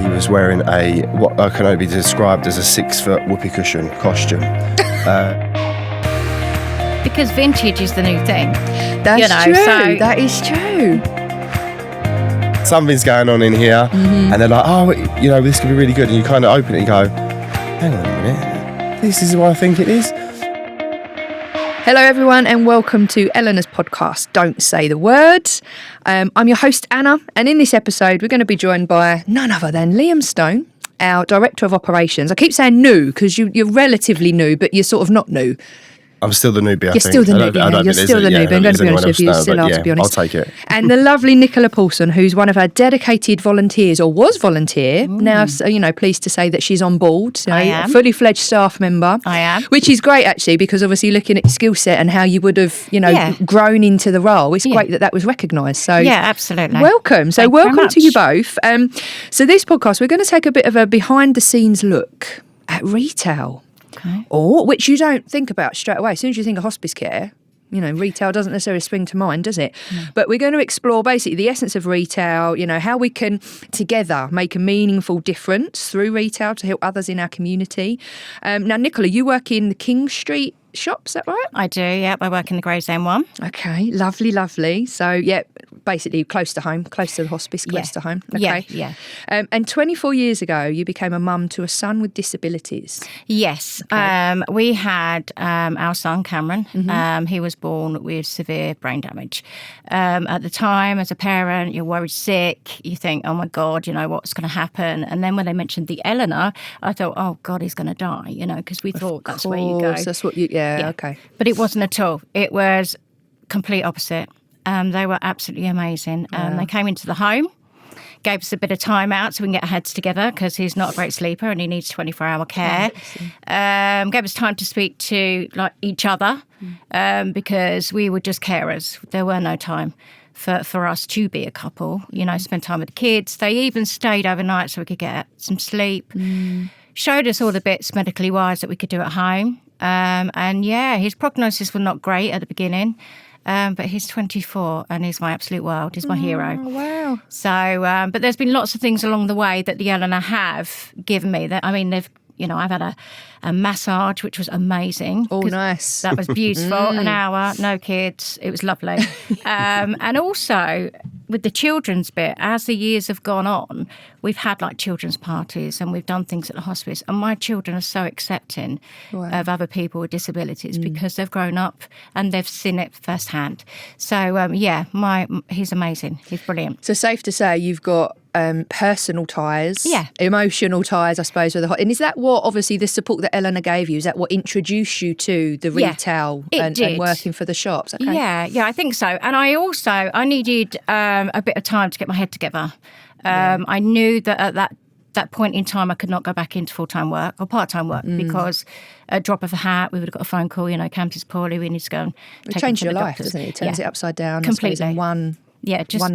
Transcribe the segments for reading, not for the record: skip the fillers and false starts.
He was wearing what can only be described as a 6-foot whoopee cushion costume. Because vintage is the new thing. That's true. So that is true. Something's going on in here, and they're like, oh, this could be really good. And you kind of open it and go, hang on a minute, this is what I think it is. Hello, everyone, and welcome to Eleanor's podcast, Don't Say the Words. I'm your host, Anna, and in this episode, we're going to be joined by none other than Liam Stone, our Director of Operations. I keep saying new because you're relatively new, but you're sort of not new. I'm still the newbie, I think. You're still the newbie. You're still the newbie. I'm going to be honest with you. You still are, to be honest. I'll take it. And the lovely Nicola Paulson, who's one of our dedicated volunteers, or was volunteer. Now, pleased to say that she's on board. I am. Fully fledged staff member. I am. Which is great, actually, because obviously looking at your skill set and how you would have, grown into the role, it's great that was recognised. So yeah, absolutely. Welcome. So welcome to you both. So this podcast, we're going to take a bit of a behind-the-scenes look at retail. Okay. Or which you don't think about straight away. As soon as you think of hospice care, retail doesn't necessarily spring to mind, does it? No. But we're going to explore basically the essence of retail, how we can together make a meaningful difference through retail to help others in our community. Now, Nicola, you work in the King Street shop, is that right? I do, yeah. I work in the Gravesend one. Okay, lovely. So, basically close to home, close to the hospice, close to home. Okay. Yeah. And 24 years ago, you became a mum to a son with disabilities. Yes. Okay. We had our son, Cameron. He was born with severe brain damage. At the time, as a parent, you're worried sick. You think, oh, my God, what's going to happen? And then when they mentioned the Eleanor, I thought, oh, God, he's going to die, because we thought that's where you go. That's what okay. But it wasn't at all. It was complete opposite. They were absolutely amazing. They came into the home, gave us a bit of time out so we can get our heads together because he's not a great sleeper and he needs 24-hour care. Gave us time to speak to each other because we were just carers. There were no time for us to be a couple, spend time with the kids. They even stayed overnight so we could get some sleep. Showed us all the bits medically wise that we could do at home. His prognosis was not great at the beginning. But he's 24 and he's my absolute world. He's my hero. Oh, wow. So, but there's been lots of things along the way that the Eleanor have given me. I've had a massage, which was amazing. Oh, nice. That was beautiful. An hour, no kids. It was lovely. And also with the children's bit, as the years have gone on, we've had children's parties and we've done things at the hospice. And my children are so accepting of other people with disabilities because they've grown up and they've seen it firsthand. So, he's amazing. He's brilliant. So safe to say you've got personal ties, emotional ties, I suppose, with and is that what, obviously, the support that Eleanor gave you, is that what introduced you to the retail and working for the shops? Okay. Yeah, I think so. And I needed a bit of time to get my head together. I knew that at that point in time I could not go back into full-time work or part-time work because a drop of a hat, we would have got a phone call, Cam's is poorly, we need to go and take him to the doctors. It changed your life, doesn't it? It turns it upside down, completely. In one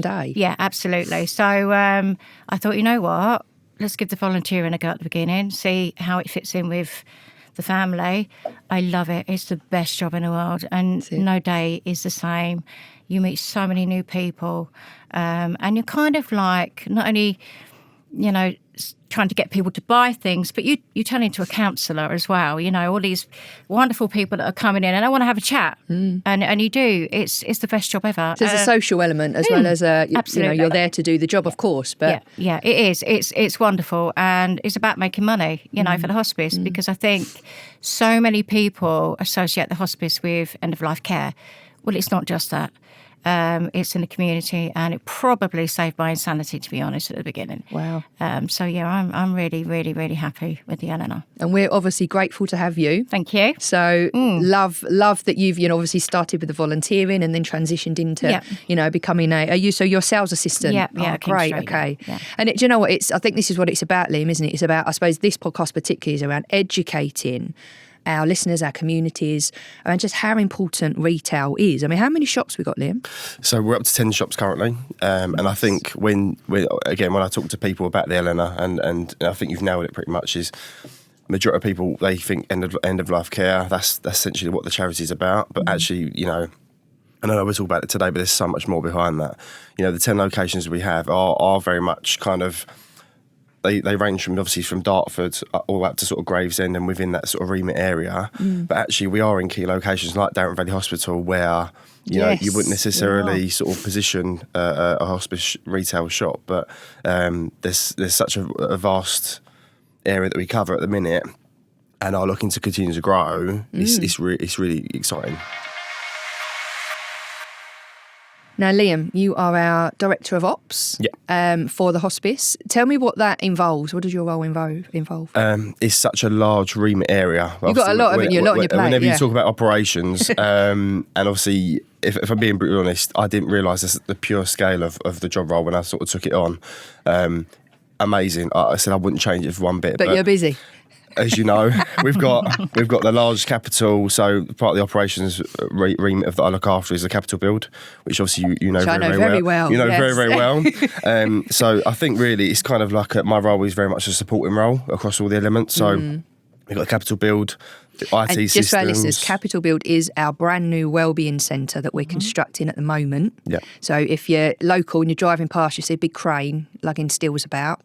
day. Yeah, absolutely. So I thought, you know what, let's give the volunteering a go at the beginning, see how it fits in with the family. I love it. It's the best job in the world and no day is the same. You meet so many new people and you're kind of not only, trying to get people to buy things, but you turn into a counsellor as well. All these wonderful people that are coming in and I want to have a chat. And you do. It's the best job ever. So there's a social element as well as absolutely. You're there to do the job, of course. But yeah, it is. It's wonderful, and it's about making money. For the hospice because I think so many people associate the hospice with end of life care. Well, it's not just that. It's in the community, and it probably saved my insanity, to be honest, at the beginning. Wow. I'm really, really, really happy with the Eleanor. And we're obviously grateful to have you. Thank you. So love that you've obviously started with the volunteering and then transitioned into becoming so you're a sales assistant. Yeah, great. Okay. Yeah. And do you know what? I think this is what it's about, Liam, isn't it? It's about, I suppose, this podcast particularly is around educating our listeners, our communities, and just how important retail is. I mean, how many shops we got, Liam? So we're up to 10 shops currently, and I think when I talk to people about the Eleanor, and I think you've nailed it pretty much, is majority of people, they think end of life care. That's essentially what the charity's about. But actually, I know we'll talk about it today, but there's so much more behind that. The 10 locations we have are very much kind of they range from obviously from Dartford all up to sort of Gravesend and within that sort of remit area. But actually, we are in key locations like Darren Valley Hospital where you know you wouldn't necessarily sort of position a hospice retail shop, but there's such a vast area that we cover at the minute, and are looking to continue to grow. It's really exciting. Now, Liam, you are our Director of Ops for the hospice. Tell me what that involves. What does your role involve? It's such a large remit area. You've got a lot of it, a lot on your plate. Whenever you talk about operations, and obviously, if I'm being brutally honest, I didn't realise the pure scale of the job role when I sort of took it on. Amazing. I said I wouldn't change it for one bit. But you're busy. As you know, we've got the large capital. So part of the operations remit that I look after is the capital build, which obviously you know very well. You know very well. So I think really it's kind of like my role is very much a supporting role across all the elements. So we've got the capital build, the IT and systems. Just for our listeners, Capital Build is our brand new wellbeing centre that we're constructing at the moment. Yeah. So if you're local and you're driving past, you see a big crane lugging stills about.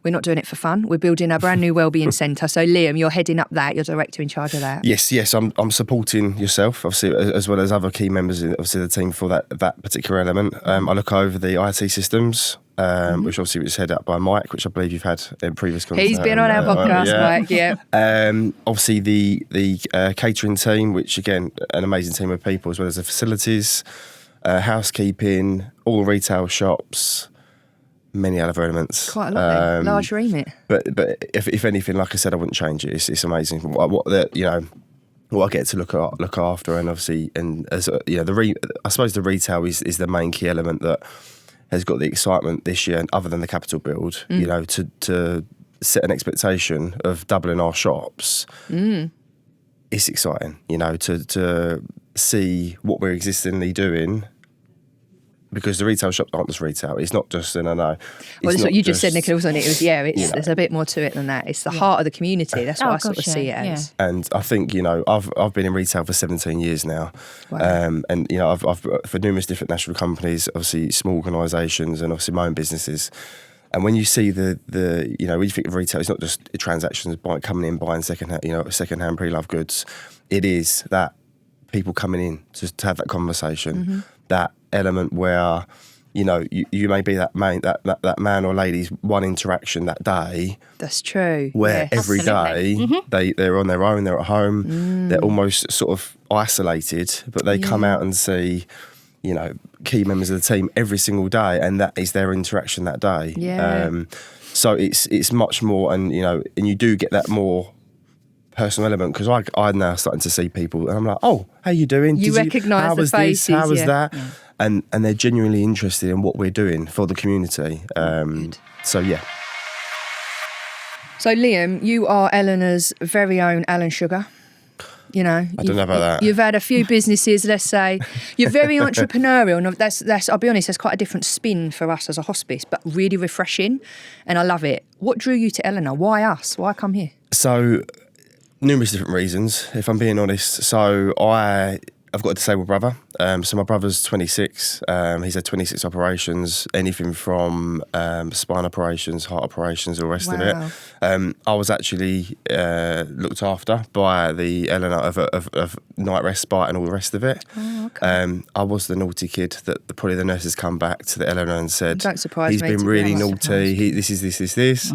We're not doing it for fun. We're building our brand new wellbeing centre. So Liam, you're heading up that. You're director in charge of that. Yes. I'm supporting yourself, obviously, as well as other key members of obviously the team for that particular element. I look over the IT systems. Which obviously was headed up by Mike, which I believe you've had in previous conversations. He's been on our podcast, Mike, yeah. Obviously the catering team, which again, an amazing team of people, as well as the facilities, housekeeping, all retail shops, many other elements. Quite a lot, large remit. But if anything, like I said, I wouldn't change it. It's amazing what I get to look after, and obviously, and as I suppose the retail is the main key element that has got the excitement this year, and other than the capital build, you know, to set an expectation of doubling our shops. It's exciting, you know, to see what we're existingly doing, because the retail shops aren't just retail. It's not just, and I know. Well, that's what you just said, Nicola, wasn't it? It was, there's a bit more to it than that. It's the heart of the community. That's what I sort of see it as. And I think, you know, I've been in retail for 17 years now. Wow. And, you know, I've for numerous different national companies, obviously small organisations, and obviously my own businesses. And when you see the you know, when you think of retail, it's not just transactions, coming in, buying second-hand pre-loved goods. It is that people coming in to have that conversation, that element where, you know, you may be that man or lady's one interaction that day. That's true. Where every day they're on their own, they're at home, they're almost sort of isolated, but they come out and see, you know, key members of the team every single day, and that is their interaction that day. So it's much more, and you know, and you do get that more personal element, because I'm now starting to see people, and I'm like, oh, how you doing? You recognise the faces. How was that? Yeah. And they're genuinely interested in what we're doing for the community. So yeah. So Liam, you are Eleanor's very own Alan Sugar. You know, I don't know about that. You've had a few businesses, let's say. You're very entrepreneurial, and that's. I'll be honest, that's quite a different spin for us as a hospice, but really refreshing, and I love it. What drew you to Eleanor? Why us? Why come here? So, numerous different reasons, if I'm being honest. So I've got a disabled brother. So my brother's 26. He's had 26 operations, anything from spine operations, heart operations, all the rest of it. I was actually looked after by the Eleanor of night respite and all the rest of it. I was the naughty kid that probably the nurses come back to the Eleanor and said, "Don't surprise he's me, been really naughty. This is."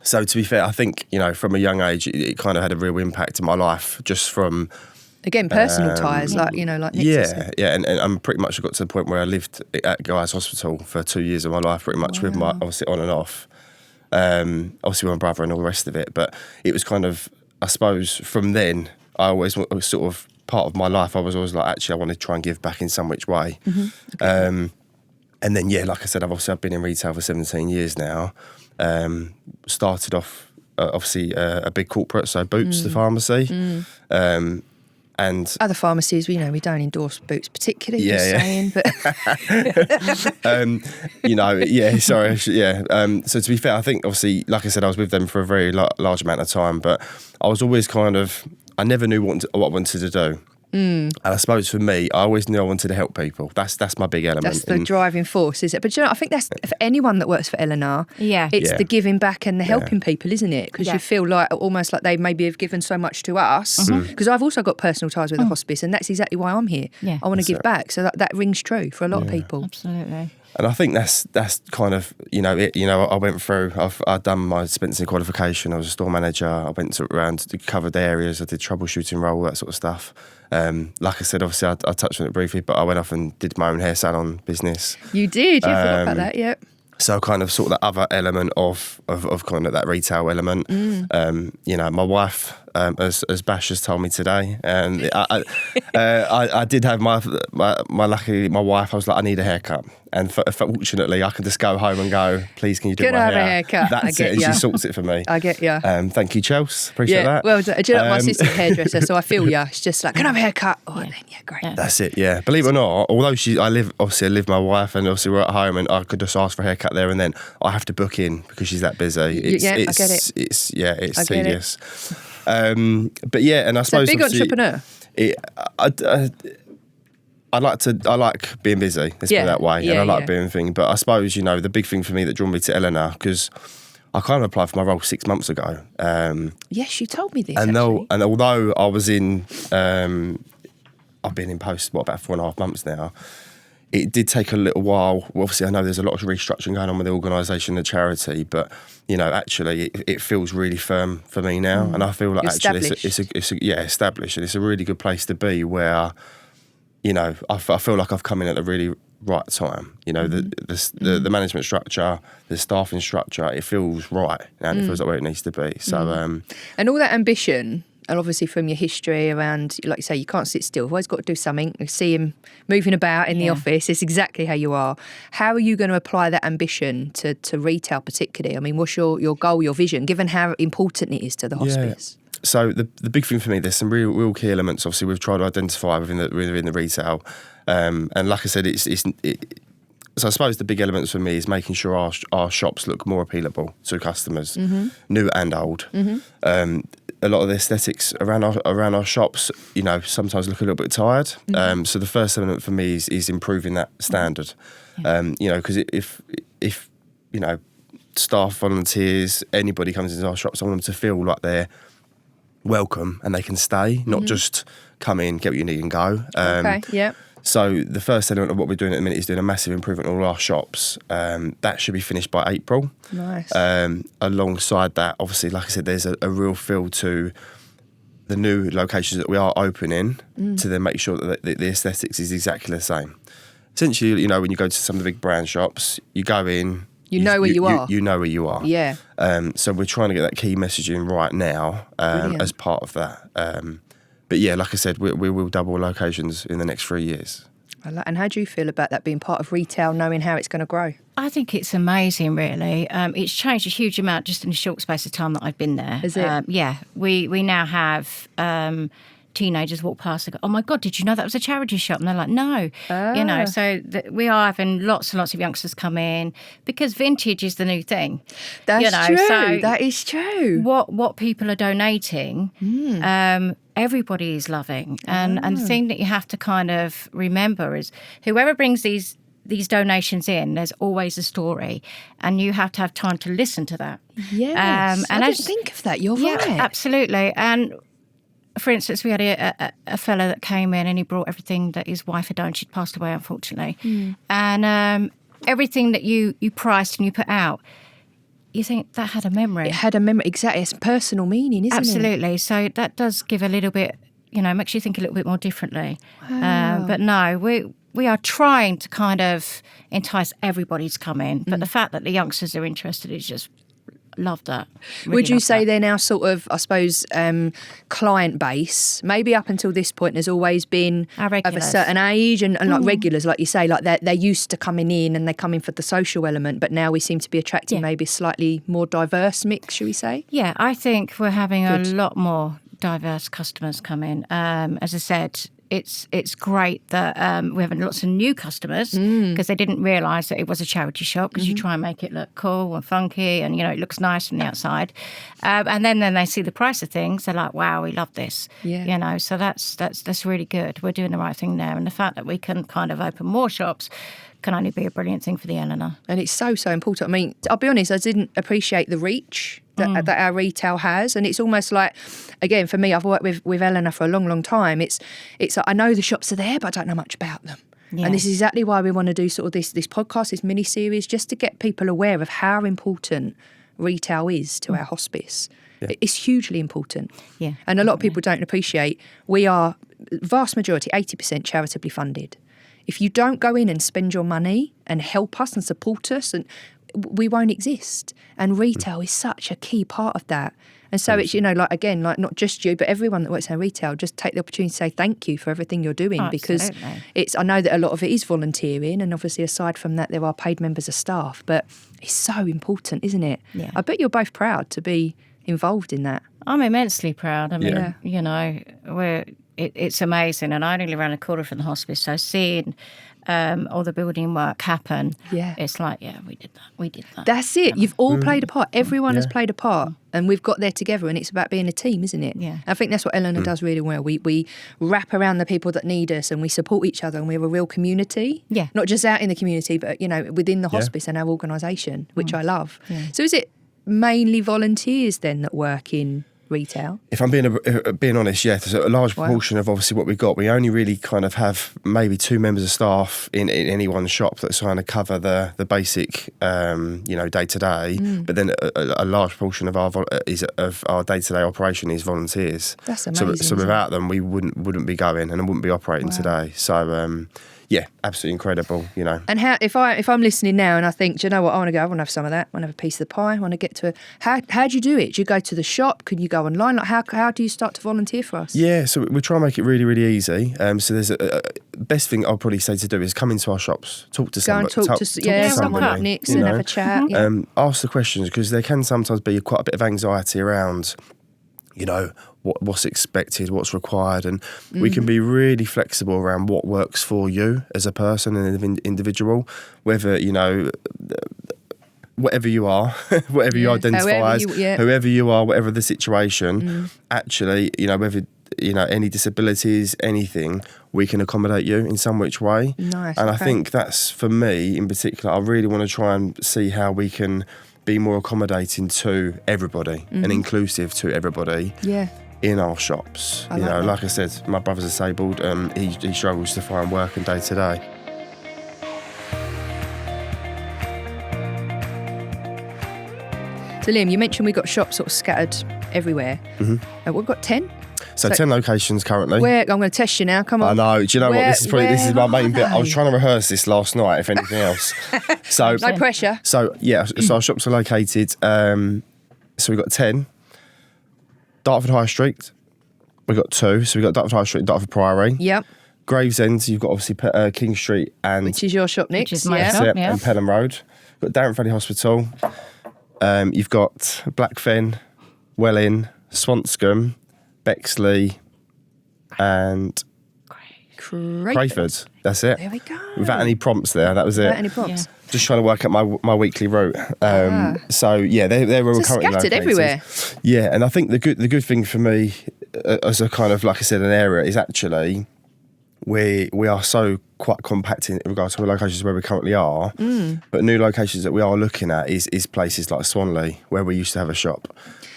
So to be fair, I think, you know, from a young age, it kind of had a real impact in my life, just from... Again, personal ties, like Nick said. Yeah, and I'm pretty much got to the point where I lived at Guy's Hospital for 2 years of my life, pretty much with my, obviously on and off, obviously with my brother and all the rest of it. But it was kind of, I suppose, from then, I always was sort of part of my life, I was always like, actually, I want to try and give back in some which way. And then, like I said, I've been in retail for 17 years now. Started off, obviously, a big corporate, so Boots, the pharmacy. And other pharmacies, we don't endorse Boots particularly. Saying, but So to be fair, I think obviously, like I said, I was with them for a very large amount of time, but I was always kind of, I never knew what I wanted to do. And I suppose for me, I always knew I wanted to help people. That's my big element. That's the driving force, is it? But you know, I think that's for anyone that works for Eleanor. Yeah. It's the giving back and the helping people, isn't it? Because you feel like almost like they maybe have given so much to us. Because I've also got personal ties with the hospice, and that's exactly why I'm here. Yeah. I want to give back. So that rings true for a lot of people. Absolutely. And I think that's kind of, I went through, I'd done my dispensing qualification, I was a store manager, I went around to covered areas, I did troubleshooting role, that sort of stuff. Like I said, obviously I touched on it briefly, but I went off and did my own hair salon business. You did, you forgot about that, yeah. So kind of sort of the other element of kind of that retail element. My wife, as Bash has told me today, and I did have my wife. I was like, I need a haircut, and fortunately, I can just go home and go, please, can you do Can my I have hair? a haircut? That's it. And she sorts it for me. I get you. Thank you, Chelsea. Appreciate that. Well, do you know my sister's hairdresser? So I feel you. It's just like, can I have a haircut? Oh, then great. Yeah. That's it. Yeah. Believe it or not, although I live with my wife, and obviously we're at home, and I could just ask for a haircut there and then. I have to book in because she's that busy. I get it. It's tedious. But yeah, and I suppose big entrepreneur. I like being busy. Let's put it that way, and I like being thing. But I suppose the big thing for me that drew me to Eleanor, because I kind of applied for my role 6 months ago. Yes, you told me this. And although I was I've been in post about 4.5 months now. It did take a little while. Obviously, I know there's a lot of restructuring going on with the organisation and charity, but actually, it feels really firm for me now, and I feel like actually it's established, and it's a really good place to be. Where, I feel like I've come in at the really right time. The management structure, the staffing structure, it feels right, and it feels like where it needs to be. So, and all that ambition. And obviously from your history around, like you say, you can't sit still. You've always got to do something. You see him moving about in the office. It's exactly how you are. How are you going to apply that ambition to retail particularly? I mean, what's your goal, your vision, given how important it is to the hospice? Yeah. So the big thing for me, there's some real key elements, obviously, we've tried to identify within the retail. And like I said, so I suppose the big elements for me is making sure our shops look more appealable to customers, new and old. A lot of the aesthetics around our shops, sometimes look a little bit tired. So the first element for me is improving that standard. Because if staff, volunteers, anybody comes into our shops, I want them to feel like they're welcome and they can stay, not just come in, get what you need and go. So the first element of what we're doing at the minute is doing a massive improvement on all our shops. That should be finished by April. Nice. Alongside that, obviously, like I said, there's a real feel to the new locations that we are opening to then make sure that the aesthetics is exactly the same. Essentially, when you go to some of the big brand shops, you go in, You know where you are. You know where you are. Yeah. So we're trying to get that key messaging right now as part of that. But yeah, like I said, we will double locations in the next 3 years. And how do you feel about that being part of retail, knowing how it's going to grow? I think it's amazing, really. It's changed a huge amount just in a short space of time that I've been there. Is it? Yeah. We now have teenagers walk past and go, oh my God, did you know that was a charity shop? And they're like, no. So we are having lots and lots of youngsters come in because vintage is the new thing. That's true. So that is true. What people are donating, everybody is loving. And the thing that you have to kind of remember is whoever brings these donations in, there's always a story, and you have to have time to listen to that. Yes, and I didn't think of that. You're right. Absolutely. And for instance, we had a fella that came in and he brought everything that his wife had done. She'd passed away, unfortunately. And everything that you priced and you put out, you think that had a memory. It had a memory, exactly. It's personal meaning, isn't it? Absolutely. So that does give a little bit, makes you think a little bit more differently. Wow. But no, we are trying to kind of entice everybody to come in. But the fact that the youngsters are interested is just, love that. Really Would you love say that. they're now sort of, I suppose, client base, maybe up until this point has always been Our of a regulars. certain age and like regulars, like you say, like they're used to coming in and they come in for the social element, but now we seem to be attracting maybe a slightly more diverse mix, should we say? Yeah, I think we're having a lot more diverse customers come in. As I said, it's great that we're having lots of new customers because they didn't realise that it was a charity shop because you try and make it look cool and funky and, it looks nice from the outside. And then they see the price of things, they're like, wow, we love this. Yeah. So that's really good. We're doing the right thing there. And the fact that we can kind of open more shops can only be a brilliant thing for the Eleanor. And it's so important. I mean, I'll be honest, I didn't appreciate the reach that our retail has. And it's almost like, again, for me, I've worked with Eleanor for a long, long time. It's like, I know the shops are there, but I don't know much about them. Yeah. And this is exactly why we want to do sort of this podcast, this mini-series, just to get people aware of how important retail is to our hospice. Yeah. It's hugely important. Yeah. And a lot of people don't appreciate, we are, vast majority, 80% charitably funded. If you don't go in and spend your money and help us and support us, and we won't exist. And retail is such a key part of that. And so it's, not just you, but everyone that works in retail, just take the opportunity to say thank you for everything you're doing. Absolutely. Because I know that a lot of it is volunteering, and obviously aside from that there are paid members of staff, but it's so important, isn't it? Yeah. I bet you're both proud to be involved in that. I'm immensely proud. I mean, it's amazing. And I only live around the corner from the hospice, so seeing all the building work happen, it's like, we did that. That's it. You've all played a part. Everyone has played a part, and we've got there together, and it's about being a team, isn't it? Yeah. I think that's what Eleanor does really well. We wrap around the people that need us, and we support each other, and we're a real community. Yeah. Not just out in the community, but, within the hospice and our organisation, which I love. Yeah. So is it mainly volunteers then that work in retail? If I'm being honest, there's a large proportion of obviously what we've got. We only really kind of have maybe 2 members of staff in any one shop that kind of cover the basic, day to day. But then a large portion of our day to day operation is volunteers. That's amazing. So without them, we wouldn't be going and wouldn't be operating today. So. Absolutely incredible, And how if I'm listening now and I think, do you know what, I want to have some of that, I want to have a piece of the pie, I want to get to how do you do it? Do you go to the shop? Can you go online? Like how do you start to volunteer for us? Yeah, so we try and make it really, really easy. So there's best thing I'll probably say to do is come into our shops, talk to somebody. Go and talk to someone up next and have a chat. Ask the questions, because there can sometimes be quite a bit of anxiety around, what's expected, what's required, and we can be really flexible around what works for you as a person and an individual, whether, whatever you are, whatever you identify as, whoever you are, whatever the situation, actually, whether, any disabilities, anything, we can accommodate you in some which way. Nice. And I think that's, for me in particular, I really want to try and see how we can be more accommodating to everybody and inclusive to everybody. Yeah. In our shops. Like I said, my brother's disabled, he struggles to find work and day to day. So Liam, you mentioned we've got shops sort of scattered everywhere. We've got 10? So 10 locations currently. I'm going to test you now, come on. I know, do you know what, this is my main bit. I was trying to rehearse this last night, if anything else. So no pressure. So our shops are located, so we've got 10. Dartford High Street, we've got 2. So we've got Dartford High Street and Dartford Priory. Yep. Gravesend, you've got obviously King Street and... Which is your shop next. Which is my shop, and Pelham Road. You've got Darren Valley Hospital. You've got Blackfen, Welling, Swanscombe, Bexley and... Crayford. That's it. There we go. Without any prompts there, that was it. Without any prompts. Yeah. Just trying to work out my weekly route. So they're all currently scattered located everywhere. Yeah, and I think the good thing for me as a kind of, like I said, an area is actually we are so quite compact in regards to the locations where we currently are. But new locations that we are looking at is places like Swanley, where we used to have a shop.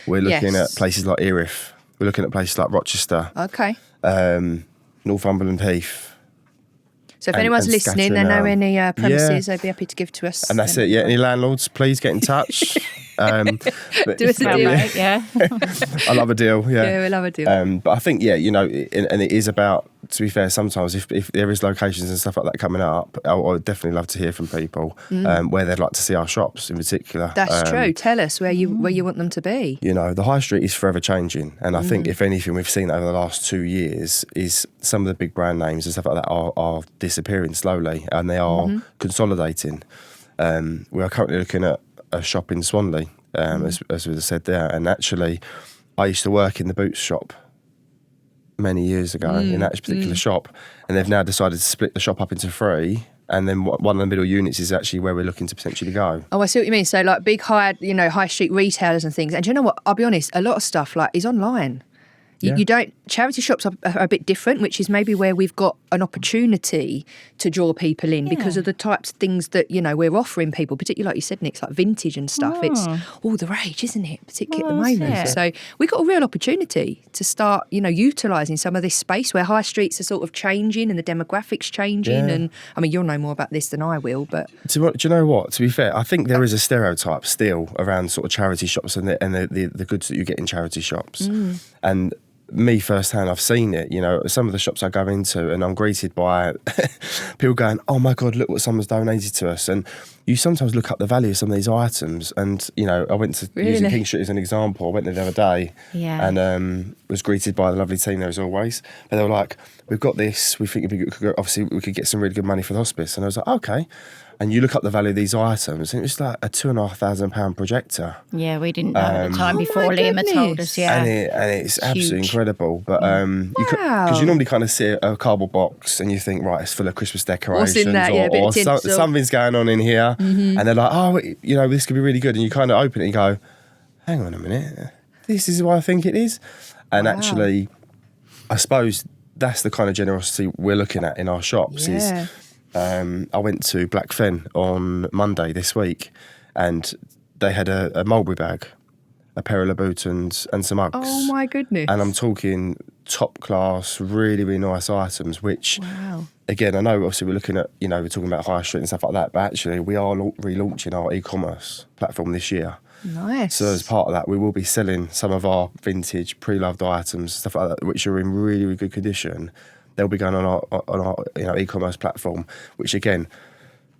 We're looking at places like Erith. We're looking at places like Rochester. Okay. Northumberland Heath. So if anyone's listening, they know any premises, they'd be happy to give to us. And that's it, yeah. Any landlords, please get in touch. Do us a deal. I love a deal, yeah. Yeah, we love a deal. But I think, and it is about, to be fair, sometimes if there is locations and stuff like that coming up, I would definitely love to hear from people where they'd like to see our shops in particular. That's true. Tell us where you want them to be. The high street is forever changing, and I think if anything we've seen over the last 2 years is some of the big brand names and stuff like that are disappearing slowly, and they are consolidating. We are currently looking at a shop in Swanley, as we said there, and actually I used to work in the boots shop many years ago in that particular shop, and they've now decided to split the shop up into 3. And then one of the middle units is actually where we're looking to potentially go. Oh, I see what you mean. So like big high street retailers and things. And do you know what? I'll be honest, a lot of stuff like is online. You don't. Charity shops are a bit different, which is maybe where we've got an opportunity to draw people in because of the types of things that we're offering people. Particularly like you said, Nick, it's like vintage and stuff. It's all the rage, isn't it? Particularly at the moment. So we've got a real opportunity to start, utilising some of this space where high streets are sort of changing and the demographics changing. And I mean, you'll know more about this than I will, but do you know what? To be fair, I think there is a stereotype still around sort of charity shops and the goods that you get in charity shops. And me firsthand, I've seen it. Some of the shops I go into, and I'm greeted by people going, "Oh my God, look what someone's donated to us!" And you sometimes look up the value of some of these items. And I went to using King Street as an example. I went there the other day, and was greeted by the lovely team there as always. But they were like, "We've got this. We think obviously we could get some really good money for the hospice." And I was like, "Okay." And you look up the value of these items, and it was like a £2,500 projector. Yeah, we didn't know at the time before Liam had told us. Yeah, and it's absolutely incredible. But because you normally kind of see a cardboard box, and you think, right, it's full of Christmas decorations, what's in that? or something's going on in here, and they're like, oh, this could be really good, and you kind of open it and you go, hang on a minute, this is what I think it is, and actually, I suppose that's the kind of generosity we're looking at in our shops. Yeah. I went to Black Fen on Monday this week, and they had a Mulberry bag, a pair of Louboutins and some Uggs. Oh my goodness. And I'm talking top class, really, really nice items, which, again, I know obviously we're looking at, we're talking about high street and stuff like that, but actually we are relaunching our e-commerce platform this year. Nice. So as part of that, we will be selling some of our vintage, pre-loved items, stuff like that, which are in really, really good condition. They'll be going on our e-commerce platform, which again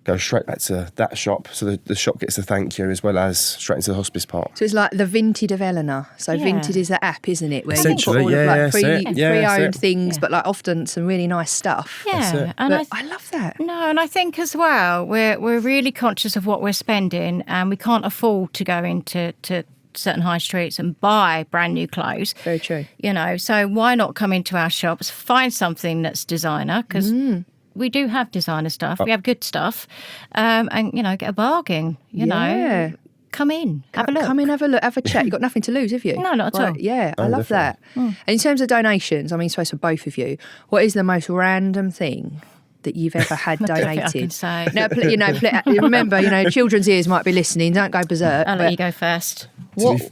goes straight back to that shop. So the shop gets a thank you as well as straight into the hospice part. So it's like the Vinted of Eleanor. So Vinted is the app, isn't it? Where you put all of pre-owned things, but like often some really nice stuff. Yeah, and I love that. No, and I think as well we're really conscious of what we're spending, and we can't afford to go into certain high streets and buy brand new clothes. Very true. So why not come into our shops, find something that's designer, because we do have designer stuff, we have good stuff, and get a bargain. Come in, have a look. Come in, have a look, have a chat. You've got nothing to lose, have you? No, not at all. Yeah, I love that. And in terms of donations, I mean, suppose for both of you, what is the most random thing that you've ever had donated? I can say. Now, remember, children's ears might be listening. Don't go berserk. I'll let you go first.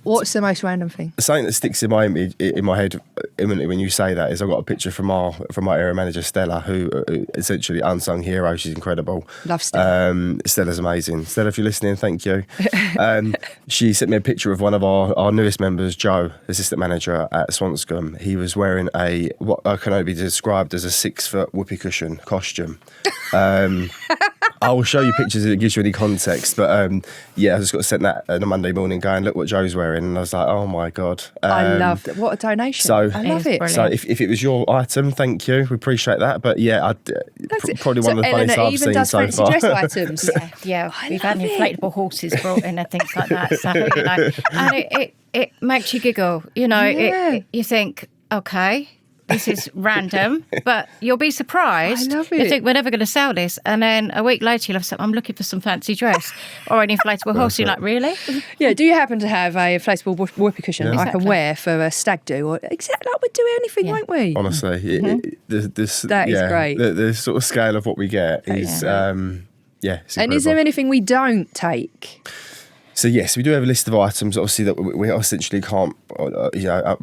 What's the most random thing? Something that sticks in my head imminently when you say that is I've got a picture from our area manager Stella, who essentially unsung hero. She's incredible. Love Stella. Stella's amazing. Stella, if you're listening, thank you. She sent me a picture of one of our newest members, Joe, assistant manager at Swanscombe. He was wearing what can only be described as a 6-foot whoopee cushion costume. I will show you pictures if it gives you any context, but I just got sent that on a Monday morning going, look what Joe's wearing, and I was like, oh my God. I love that. What a donation. I love it. Brilliant. So if it was your item, thank you, we appreciate that, but probably one of the funniest I've seen so far. Dress items. We've had inflatable horses brought in and things like that, so and it makes you giggle, you think, okay, this is random, but you'll be surprised. I love it. You think we're never going to sell this, and then a week later you'll have something, I'm looking for some fancy dress or an inflatable horse. You're like, really? Yeah, do you happen to have a inflatable whoopee cushion I can wear for a stag do? Or exactly like we'd do anything, won't we? Honestly, that is great. The sort of scale of what we get is, it's incredible. And is there anything we don't take? So yes, we do have a list of items, obviously, that we essentially can't,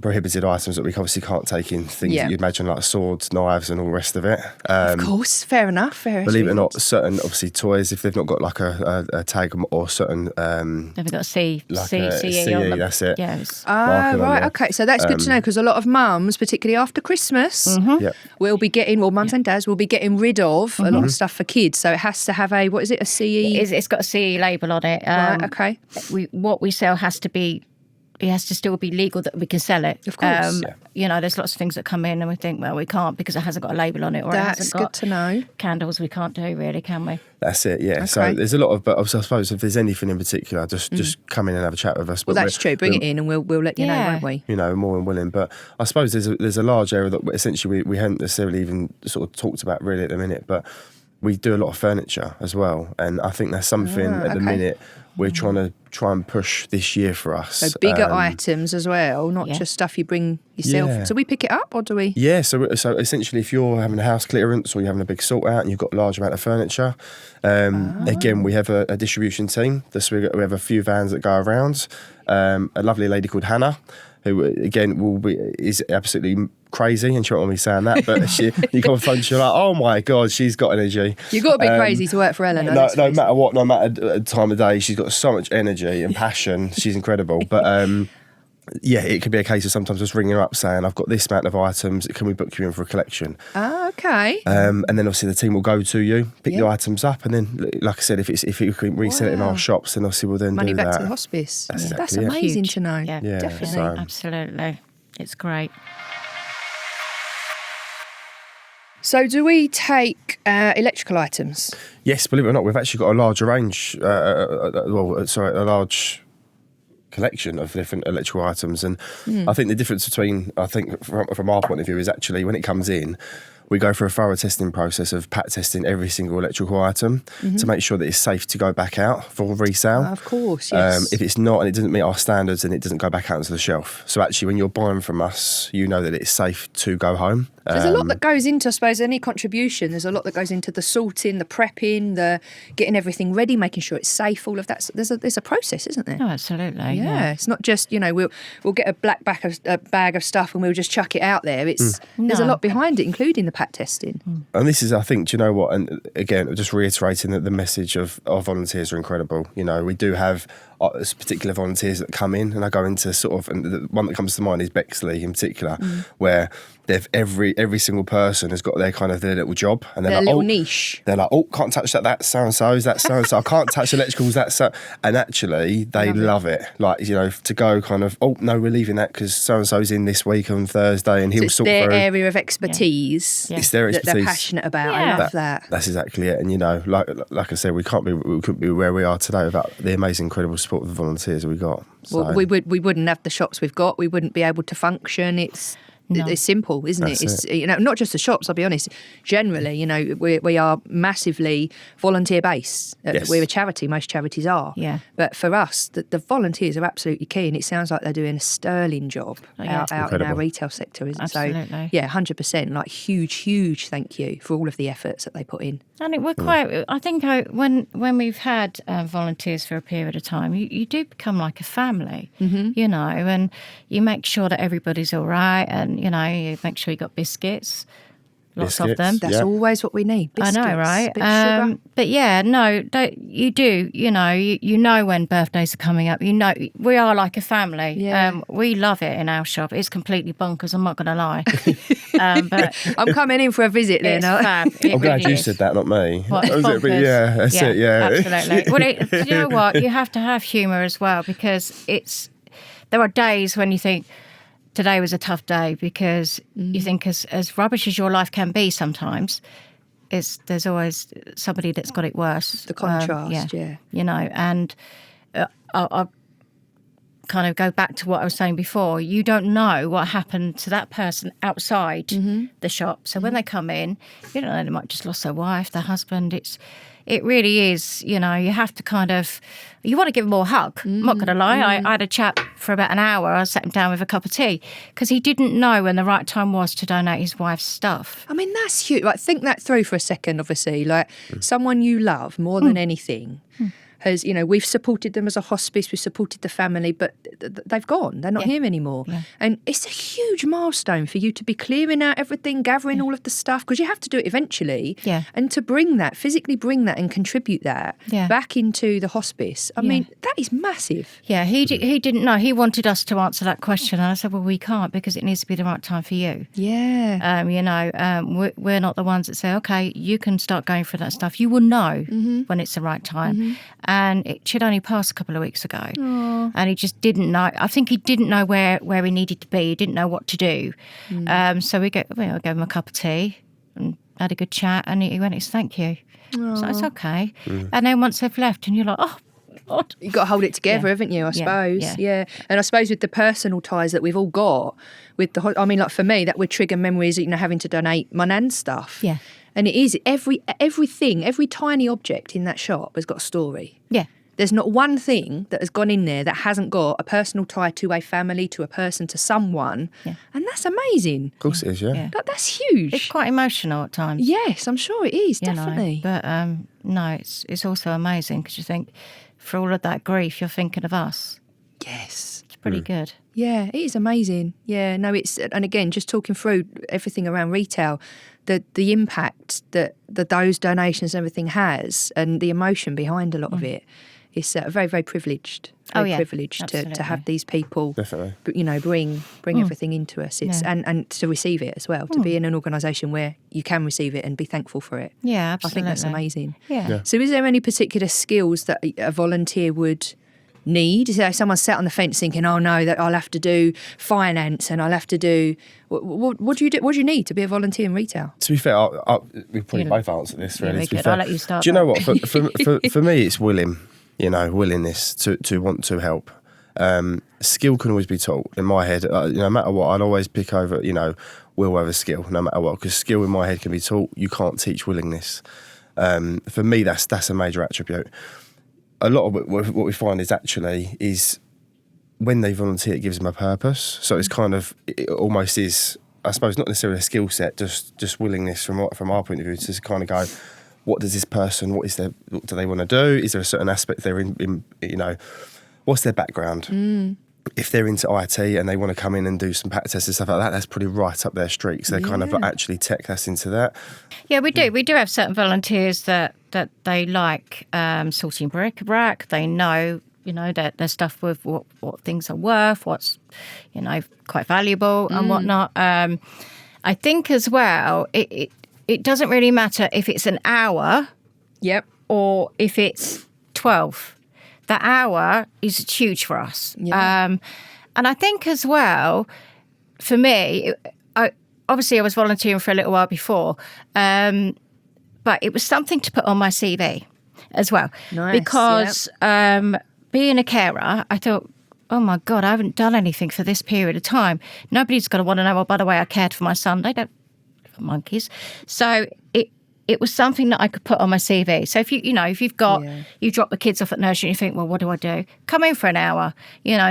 prohibited items that we obviously can't take in, things that you'd imagine like swords, knives and all the rest of it. Of course, fair enough. Believe it or not, certain, obviously, toys, if they've not got like a tag or certain... They've got CE on them. That's it. Yes. Right, okay. So that's good to know, because a lot of mums, particularly after Christmas, will be getting, mums and dads will be getting rid of a lot of stuff for kids. So it has to have a CE? It's got a CE label on it. Right, okay. What we sell has to be it has to still be legal that we can sell it. Of course. You know, there's lots of things that come in and we think, well, we can't because it hasn't got a label on it, or That's it hasn't good got to know. candles. We can't do, really, can we? That's it, yeah. So Okay. there's a lot of, but I suppose if there's anything in particular, just come in and have a chat with us. Well, But that's true. Bring it in and we'll let you know, Yeah. won't we? you know, more than willing. But I suppose there's a large area that essentially we haven't necessarily even sort of talked about really at the minute, but we do a lot of furniture as well. And I think that's something at the okay. minute we're trying to push this year for us. So bigger items as well, not Yeah. just stuff you bring yourself. Yeah. So we pick it up or do we? Yeah, so essentially, if you're having a house clearance or you're having a big sort out and you've got a large amount of furniture, again, we have a distribution team. So we have a few vans that go around. A lovely lady called Hannah, who again is absolutely crazy, and she won't want me saying that, but you come on the phone, she's like, oh my god, she's got energy. You've got to be crazy to work for Eleanor. No matter what, no matter time of day, she's got so much energy and passion. She's incredible. But yeah, it could be a case of sometimes just ringing her up saying, I've got this amount of items, can we book you in for a collection? Okay. And then obviously the team will go to you, pick the items up, and then, like I said, if you can resell it in our shops, then obviously we'll then Money do back that. to the hospice. That's exactly That's it. amazing Huge. to know. Yeah, Yeah, definitely. so- Absolutely. It's great. So do we take electrical items? Yes, believe it or not, we've actually got a large range, a large collection of different electrical items. And I think the difference between, from our point of view, is actually when it comes in, we go through a thorough testing process of pat testing every single electrical item to make sure that it's safe to go back out for resale. Of course, yes. If it's not and it doesn't meet our standards, then it doesn't go back out onto the shelf. So actually, when you're buying from us, you know that it's safe to go home. There's a lot that goes into, I suppose, any contribution. There's a lot that goes into the sorting, the prepping, the getting everything ready, making sure it's safe. All of that. There's a process, isn't there? Oh, absolutely. Yeah, it's not just we'll get a bag of stuff and we'll just chuck it out there. There's a No. lot behind it, including the pat testing. And this is, I think, do you know what? And again, just reiterating that the message of our volunteers are incredible. You know, we do have particular volunteers that come in, and I go into sort of, and the one that comes to mind is Bexley in particular, where they've every single person has got their little job, and they're Their like, little niche. They're like, oh, can't touch that. That's so and so's. That's so and so. I can't touch electricals. That's so. And actually, they love it. Like, you know, to go kind of, oh no, we're leaving that because so and so's in this week on Thursday, and he'll It's sort their through. area of expertise. Yeah. It's their That expertise. they're passionate about. Yeah. I love that. That's exactly it. And you know, like I said, we couldn't be where we are today without the amazing, incredible support of the volunteers we got. So, Well, we wouldn't have the shops we've got. We wouldn't be able to function. It's simple, isn't it? That's It's not just the shops. I'll be honest. Generally, we are massively volunteer based. Yes. We're a charity. Most charities are. Yeah. But for us, the volunteers are absolutely key, and it sounds like they're doing a sterling job out in our Incredible. retail sector, isn't it? Absolutely. So yeah, 100%. Like huge thank you for all of the efforts that they put in. And we're quite. I think when we've had volunteers for a period of time, you do become like a family, you know, and you make sure that everybody's all right, and you know, you make sure you got biscuits, lots of them. Biscuits. That's always what we need. Biscuits, I know, right? bit of sugar. But yeah, no, you do. You know, you know when birthdays are coming up. You know, we are like a family. Yeah. We love it in our shop. It's completely bonkers. I'm not going to lie. But I'm coming in for a visit then. it's fab. It I'm glad really you is. said that, not me. What, That was it, but bonkers? yeah, that's it. Yeah, Absolutely. Well, do you know what? You have to have humour as well, because there are days when you think today was a tough day, because you think as rubbish as your life can be sometimes, there's always somebody that's got it worse. The contrast, yeah. You know, and I'll kind of go back to what I was saying before. You don't know what happened to that person outside the shop. So when they come in, you don't know, they might just lost their wife, their husband. It really is, you know, you have to you want to give them all a hug. I'm not going to lie. I had a chat for about an hour. I sat him down with a cup of tea because he didn't know when the right time was to donate his wife's stuff. I mean, that's huge. Like, think that through for a second, obviously. Like, someone you love more than anything has, we've supported them as a hospice, we've supported the family, but they've gone. They're not here anymore. Yeah. And it's a huge milestone for you to be clearing out everything, gathering all of the stuff, because you have to do it eventually. Yeah. And to physically bring that and contribute that back into the hospice. I mean, that is massive. Yeah, he didn't know. He wanted us to answer that question. And I said, well, we can't, because it needs to be the right time for you. Yeah. We're not the ones that say, okay, you can start going for that stuff. You will know when it's the right time. she'd only passed a couple of weeks ago. And he just didn't know. I think he didn't know where he needed to be. He didn't know what to do. So I gave him a cup of tea and had a good chat, and he went, thank you. So it's okay. And then once they've left, and you're like, oh, God. You've got to hold it together, haven't you, I suppose? Yeah. And I suppose with the personal ties that we've all got, with like for me, that would trigger memories, having to donate my nan's stuff. Yeah. And it is, everything, every tiny object in that shop has got a story. Yeah. There's not one thing that has gone in there that hasn't got a personal tie to a family, to a person, to someone. Yeah. And that's amazing. Of course it is, yeah. That's huge. It's quite emotional at times. Yes, I'm sure it is, definitely. But no, it's also amazing because you think, for all of that grief, you're thinking of us. Yes. It's pretty good. Yeah, it is amazing. Yeah, no, and again, just talking through everything around retail, the impact that those donations and everything has, and the emotion behind a lot of it, is very, very privileged. Privileged to have these people, definitely, bring everything into us. And to receive it as well, to be in an organisation where you can receive it and be thankful for it. Yeah, absolutely. I think that's amazing. Yeah. So, is there any particular skills that a volunteer would need? Is there someone sat on the fence thinking, "Oh no, that I'll have to do finance and I'll have to do"? What do you do? What do you need to be a volunteer in retail? To be fair, we probably both answer this. Really, to be fair, I'll let you start. Do you know what? For me, it's willingness to want to help. Skill can always be taught. In my head, no matter what, I'd always pick over. Will over skill, no matter what, because skill in my head can be taught. You can't teach willingness. For me, that's a major attribute. A lot of what we find is when they volunteer, it gives them a purpose. So it's it almost is, I suppose, not necessarily a skill set, just willingness from our point of view to kind of go, what does this person, what do they want to do? Is there a certain aspect they're in what's their background? If they're into IT and they want to come in and do some pack tests and stuff like that, that's probably right up their street. So they're kind of actually tech that's into that. Yeah, we do. We do have certain volunteers that they like sorting bric-a-brac. They know, their stuff with what things are worth, what's, quite valuable and whatnot. I think as well, it doesn't really matter if it's an hour or if it's 12. The hour is huge for us. Yeah. And I think as well, for me, I was volunteering for a little while before, but it was something to put on my CV as well. Nice, because being a carer, I thought, oh my God, I haven't done anything for this period of time. Nobody's going to want to know, by the way, I cared for my son. They don't, monkeys. So it was something that I could put on my CV. So if you've got, you drop the kids off at nursery and you think, well, what do I do? Come in for an hour,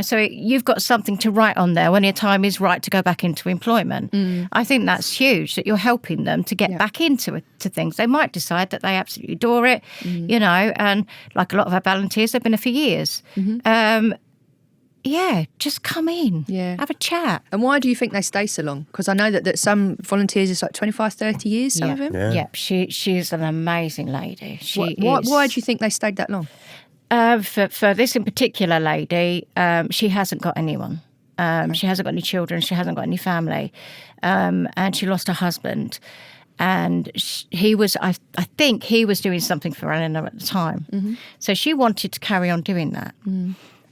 so you've got something to write on there when your time is right to go back into employment. I think that's huge, that you're helping them to get back into things. They might decide that they absolutely adore it, and like a lot of our volunteers, they've been there for years. Just come in. Yeah. Have a chat. And why do you think they stay so long? Because I know that some volunteers, it's like 25, 30 years, some of them. Yeah, she's an amazing lady. Why do you think they stayed that long? For this in particular lady, she hasn't got anyone. She hasn't got any children. She hasn't got any family. And she lost her husband. And he was, I think he was doing something for Eleanor at the time. So she wanted to carry on doing that.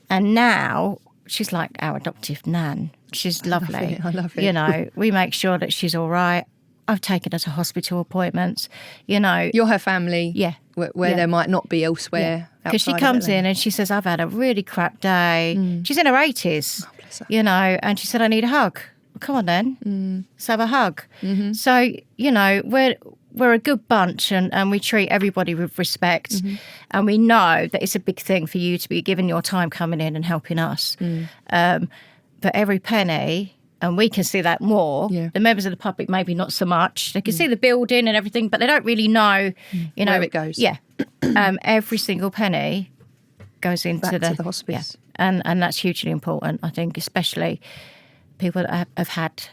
And now she's like our adoptive nan. She's lovely. I love it. We make sure that she's all right. I've taken her to hospital appointments. You're her family. Yeah. Where there might not be elsewhere. Because she comes in and she says, I've had a really crap day. She's in her 80s. Oh, bless her. And she said, I need a hug. Well, come on then. Let's have a hug. So, we're a good bunch and we treat everybody with respect. And we know that it's a big thing for you to be giving your time coming in and helping us. But every penny, and we can see that more, the members of the public maybe not so much. They can see the building and everything, but they don't really know, where it goes. Yeah. Every single penny goes into Back to the hospice. Yeah. And that's hugely important, I think, especially people that have had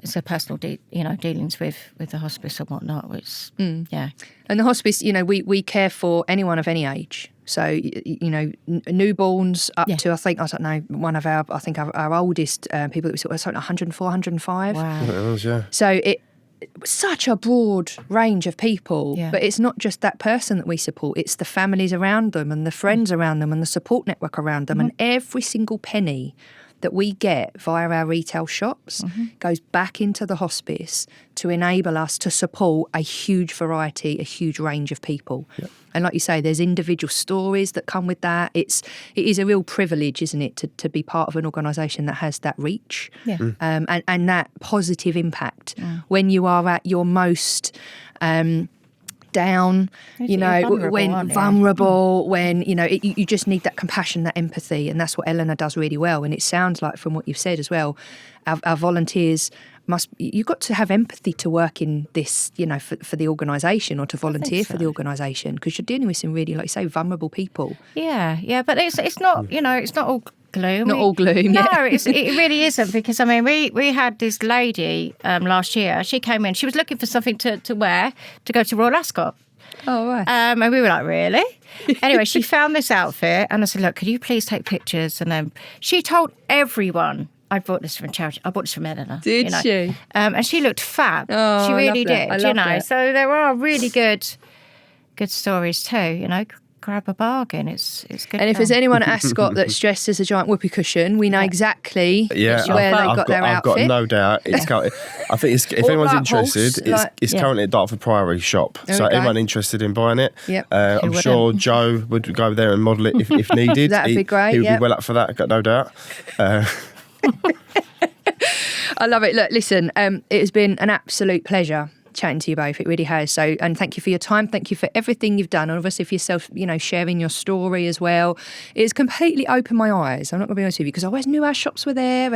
so personal, dealings with the hospice and whatnot. Which, yeah. And the hospice, we care for anyone of any age. So, newborns up to, I don't know, one of our oldest people that we saw was something 104, 105. Wow. It was, yeah. So such a broad range of people, Yeah. but it's not just that person that we support, it's the families around them and the friends around them and the support network around them. And every single penny that we get via our retail shops goes back into the hospice to enable us to support a huge variety, a huge range of people. Yep. And like you say, there's individual stories that come with that. It is a real privilege, isn't it, to be part of an organisation that has that reach and that positive impact when you are at your most down, you know, vulnerable, when, you know, you just need that compassion, that empathy. And that's what Eleanor does really well. And it sounds like, from what you've said as well, our volunteers you've got to have empathy to work in this, you know, for the organisation, or to volunteer for the organisation, because you're dealing with some really, like you say, vulnerable people. Yeah, but it's not, you know, it's not all gloom. Not all gloom. No, yeah. it really isn't, because I mean, we had this lady last year. She came in. She was looking for something to wear to go to Royal Ascot. Oh, right. And we were like, really? Anyway, she found this outfit, and I said, look, could you please take pictures? And then she told everyone, I bought this from charity. I bought this from Eleanor. Did she? And she looked fab. Oh, she really I did. love You know, that. so there are really good stories too. You know, grab a bargain. It's good. And if there's anyone at Ascot that's dressed as a giant whoopee cushion, we know exactly Yeah, where they got their I've outfit. got no doubt. It's I think if Or anyone's Black Horse, interested, it's currently at Dartford Priory shop. So Okay. anyone interested in buying it, Yep. I'm sure Joe would go there and model it if needed. That'd be great, He would yep. be well up for that, I've got no doubt. I love it. Look, listen, it has been an absolute pleasure chatting to you both. It really has. So, and thank you for your time. Thank you for everything you've done. And obviously for yourself, you know, sharing your story as well. It's completely opened my eyes. I'm not going to be honest with you, because I always knew our shops were there.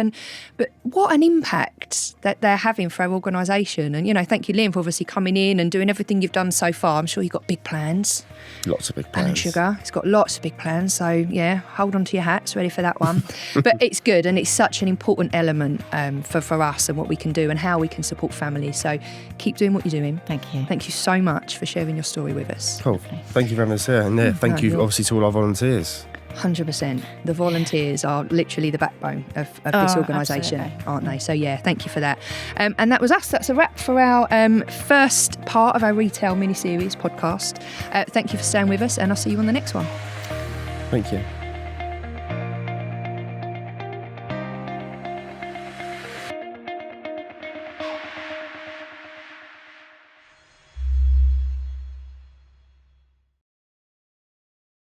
But what an impact that they're having for our organisation. And, you know, thank you, Liam, for obviously coming in and doing everything you've done so far. I'm sure you've got big plans. Lots of big Alan plans. Sugar, he's got lots of big plans. So, yeah, hold on to your hats, ready for that one. But it's good, and it's such an important element for us and what we can do and how we can support families. So keep doing what you're doing. Thank you. Thank you so much for sharing your story with us. Cool. Thank you for having us here. And yeah, thank you obviously to all our volunteers. 100%. The volunteers are literally the backbone of this organisation, absolutely. aren't they? So, yeah, thank you for that. And that was us. That's a wrap for our first part of our retail mini-series podcast. Thank you for staying with us, and I'll see you on the next one. Thank you.